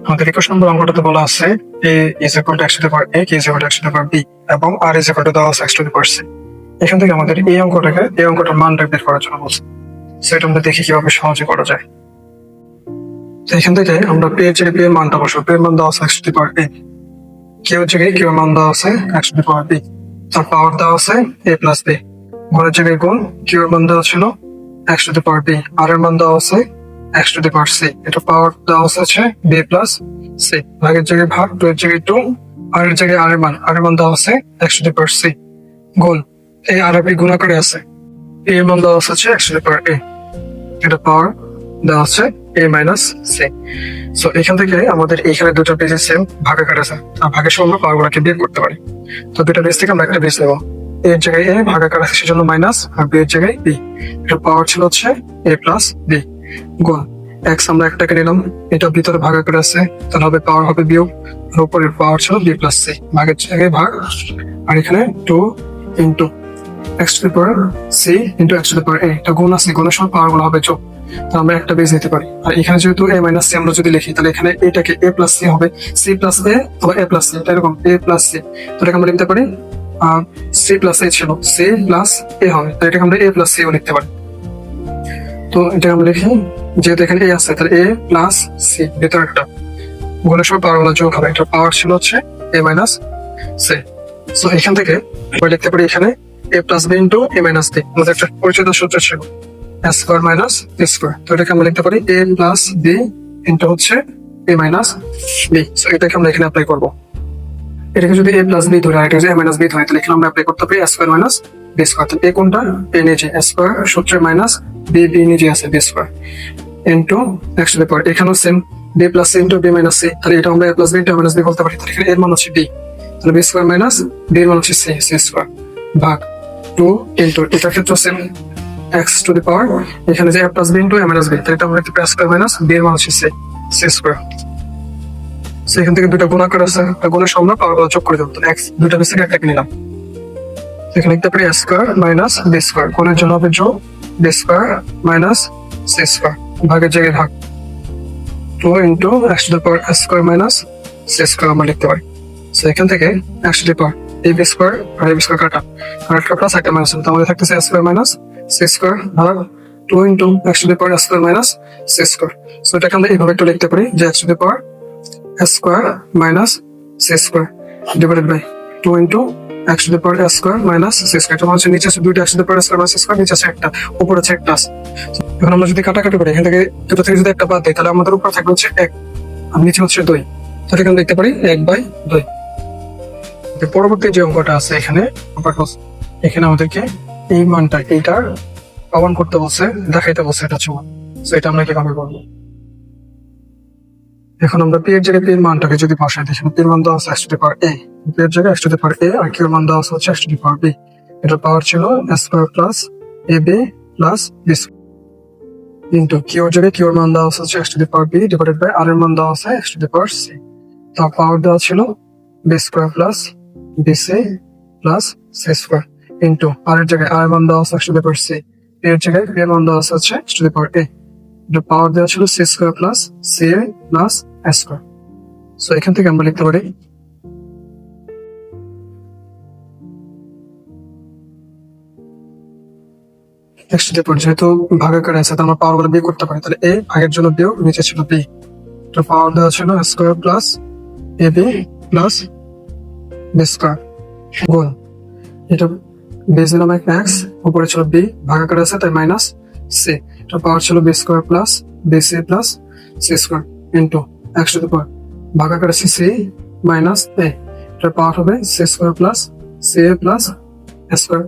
আমাদের 21 নম্বর অঙ্কটাতে বলা আছে a is equal to x to the power a, k is equal to x to the power b এবং r is equal to দেওয়া আছে x to the power c। এখান থেকে আমাদের এই অঙ্কটার মানটা বের করার জন্য বলছে। সো এটা আমরা দেখি কিভাবে সহজে করা যায়। তো এখান থেকে আমরা p এর জায়গায় p এর মানটা বসাবো। p এর মান দেওয়া আছে x to the power a, k এর জায়গায় q এর মান দেওয়া আছে x to the power b, তার পাওয়ার দেওয়া আছে a plus b, গুণের জায়গায় গুণ, q এর মান দেওয়া ছিল x to the power b, r এর মান দেওয়া আছে x to the power c, এটা পাওয়ার দেওয়া আছে b plus c, ভাগের জায়গায় ভাগ, 2 এর জায়গায় 2, r এর জায়গায় r এর মান দেওয়া আছে x to the power c, গুণ এই আর b গুণাকারে আছে a এর মান দেওয়া আছে x to the power a, এটা পাওয়ার দেওয়া আছে a minus c। সো এখান থেকে আমাদের এখানে দুটো বেজে সেম ভাগাকার আছে, আর ভাগের সময় আমরা পাওয়ারগুলোকে বের করতে পারি। তো দুটো বেজ থেকে আমরা একটা বেজ নেব, a এর জায়গায় a ভাগাকার আছে সেজন্য মাইনাস, আর b এর জায়গায় b, এটা পাওয়ার ছিল হচ্ছে a plus b, গুণ x আমরা একটাকে নিলাম, এটা ভিতরে ভাগাকার আছে তাহলে হবে পাওয়ার হবে বিয়োগ, আর উপরের পাওয়ার ছিল b plus c, ভাগের জায়গায় ভাগ, আর এখানে 2 into x to the power c into x to the power a, এটা গুণ আছে, গুণের সময় পাওয়ার গুলো হবে যোগ, তাহলে আমরা একটা বেজ নিতে পারি। আর এখানে যেহেতু a minus c আমরা যদি লিখি তাহলে এখানে এটাকে a plus c হবে, c plus a অথবা a plus c, এটা এরকম a plus c, তো এটাকে আমরা লিখতে পারি c plus a ছিল c plus a হবে, তাহলে এটাকে আমরা a plus c ও লিখতে পারি। তো এটাকে আমরা লিখি, যেহেতু এখানে a আছে তাহলে a plus c, ভিতরে একটা গুণের সময় পাওয়ার গুলো যোগ হবে, এটা পাওয়ার ছিল হচ্ছে a minus c। সো এখান থেকে আমরা লিখতে পারি এখানে a plus b into a minus b, আমাদের একটা পরিচিত সূত্র ছিল a square minus b square, তো এটাকে আমরা লিখতে পারি a plus b into হচ্ছে a minus b। সো এটাকে আমরা এখানে অ্যাপ্লাই করব। এটাকে যদি a plus b ধরে আর এটা যদি a minus b ধরে তাহলে এখানে আমরা অ্যাপ্লাই করতে পারি a square minus b square, তাহলে a কোনটা a নিচে, a square সূত্রে মাইনাস b নিচে আছে b square into x to the power, এখানেও same b plus c into b minus c, তাহলে এটা আমরা a plus b into a minus b বলতে পারি, তাহলে এখানে এর মান হচ্ছে b, তাহলে b square minus b এর মান হচ্ছে c square ভাগ 2 into এটার ক্ষেত্রে same x to the power, এখানে যে a plus b into a minus b, তাহলে এটা আমরা লিখতে পারি a square minus b এর মান হচ্ছে c square। সো এখান থেকে দুটো গুণাকার আছে, গুণের সময় আমরা পাওয়ার যোগ করে দেব, তো x দুটো বেস থেকে একটাকে নিলাম, এখানে লিখতে পারি a square minus b square, গুণের জন্য হবে যোগ b square minus c square, ভাগের জায়গায় ভাগ 2 into x to the power a square minus c square আমরা লিখতে পারি। সো এখান থেকে x to the power a b square R a b square কাটা, আর একটা প্লাস একটা মাইনাস, তো আমাদের থাকতেছে a square minus c square ভাগ 2 into x to the power a square minus c square। So এটাকে আমরা এইভাবে একটু লিখতে পারি যে x to the power a square minus c square divided by 2 into x to the power a square minus c square, এটা হচ্ছে নিচে আছে দুইটা x to the power a square minus c square, নিচে আছে একটা, উপরে আছে একটা আছে। এখন আমরা যদি কাটাকাটি করি এখান থেকে দুটো থেকে যদি একটা বাদ দেই তাহলে আমাদের উপরে থাকবে হচ্ছে 1 আর নিচে হচ্ছে 2, তো এখানে লিখতে পারি 1/2। পরবর্তী যে অঙ্কটা আছে এখানে আমাদেরকে এই মানটা এইটার প্রমাণ করতে বলছে, দেখাইতে বলছে এটা হচ্ছে 1, সো এটা আমরা কিভাবে করবো। এখন আমরা p এর জায়গায় p এর মানটাকে যদি বসাই দেখি, p এর মান দেওয়া আছে x to the power a, p এর জায়গায় x to the power a, R q এর মান দেওয়া আছে x to the power b, এটা পাওয়ার ছিল a square plus ab plus b square into q এর জায়গায় q এর মান দেওয়া আছে x to the power b divided by r এর মান দেওয়া আছে x to the power c, তার পাওয়ার দেওয়া ছিল b square plus bc plus c square into r এর জায়গায় r এর মান দেওয়া আছে x to the power c, p এর জায়গায় p এর মান দেওয়া আছে x to the power a, এটা পাওয়ার দেওয়া ছিল c square plus ca plus a square। So এখান থেকে আমরা লিখতে পারি x to the power, যেহেতু ভাগাকার আছে তাহলে আমরা পাওয়ার গুলো বিয়োগ করতে পারি, তাহলে a ভাগের জন্য বিয়োগ, নিচে ছিল b, এটা পাওয়ার দেওয়া ছিল a square plus ab plus b square গুণ, এটা বেজ নিলাম x, উপরে ছিল b, ভাগাকার আছে তাই মাইনাস c, এটা পাওয়ার ছিল b square plus bc plus c square into x to the power, ভাগাকার আছে c minus a, এটা পাওয়ার হবে c square plus ca plus a square।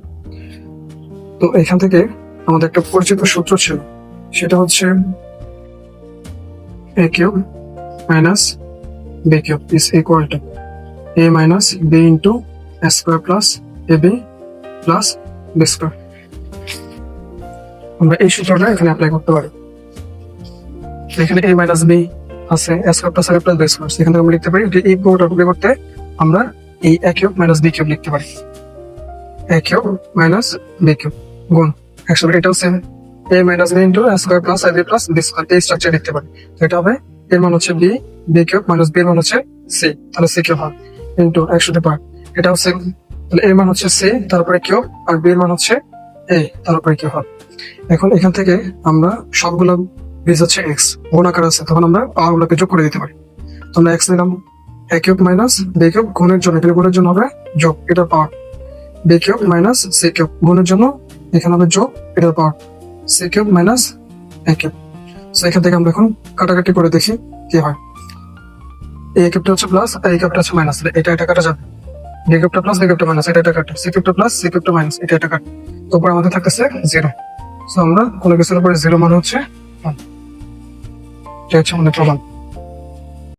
তো এখান থেকে আমাদের একটা পরিচিত সূত্র ছিল, সেটা হচ্ছে a cube minus b cube is equal to a minus b into a square plus ab plus b square। আমরা এই সূত্রটা এখানে অ্যাপ্লাই করতে পারি, এখানে a minus b আছে a square plus ab plus b square, এখান থেকে আমরা লিখতে পারি যে এই পুরোটার পরিবর্তে আমরা এই a cube minus b cube লিখতে পারি, a cube minus b cube গুণ একসাথে এটাও same a minus b into a square plus ab plus b square, এই স্ট্রাকচার লিখতে পারি, তো এটা হবে এর মান হচ্ছে b, b cube minus b এর মান হচ্ছে সি, তাহলে সি কিউব হয় ইন্টু 100 এটাও সেম, তাহলে এর মান হচ্ছে সি তারপরে কিউব আর বি এর মান হচ্ছে এ তারপরে কিউব হবে। এখন এখান থেকে আমরা সবগুলো বীজ হচ্ছে এক্স গুণাকার আছে, তখন আমরা পাওয়ার গুলোকে যোগ করে দিতে পারি। তো আমরা এক্স নিলাম, A cube minus B cube গুণের জন্য, এখানে গুণের জন্য হবে যোগ, এটার power B cube minus C cube গুণের জন্য এখানে হবে যোগ, এটার power C cube minus A cube. তো এখান থেকে আমরা এখন কাটাকাটি করে দেখি কি হয়। এ কিউবটা হচ্ছে প্লাস, এ কিউবটা হচ্ছে মাইনাস, এটা এটা কাটা যাবে, বি কিউবটা প্লাস বি কিউবটা মাইনাস, এটা এটা কাটে, সি কিউবটা প্লাস সি কিউবটা মাইনাস, এটা এটা কাটে। তো উপরে আমাদের থাকতেছে জিরো। তো আমরা কোনো কিছুর উপরে জিরো মানে হচ্ছে 1, এটা হচ্ছে আমাদের প্রমাণ।